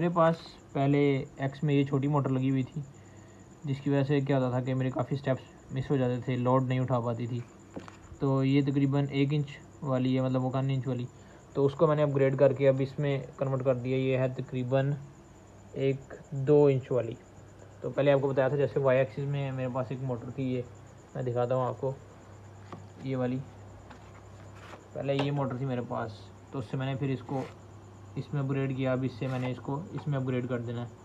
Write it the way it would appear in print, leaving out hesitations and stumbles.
मेरे पास पहले एक्स में ये छोटी मोटर लगी हुई थी, जिसकी वजह से क्या होता था कि मेरे काफ़ी स्टेप्स मिस हो जाते थे, लोड नहीं उठा पाती थी। तो ये तकरीबन 1 इंच वाली है, मतलब 1 इंच वाली, तो उसको मैंने अपग्रेड करके अब इसमें कन्वर्ट कर दिया। ये है तकरीबन 2 इंच वाली। तो पहले आपको बताया था जैसे वाई एक्सिस में मेरे पास एक मोटर थी, ये मैं दिखाता हूँ आपको। ये वाली पहले ये मोटर थी मेरे पास, तो उससे मैंने फिर इसको इसमें अपग्रेड किया। अब इससे मैंने इसको इसमें अपग्रेड कर देना है।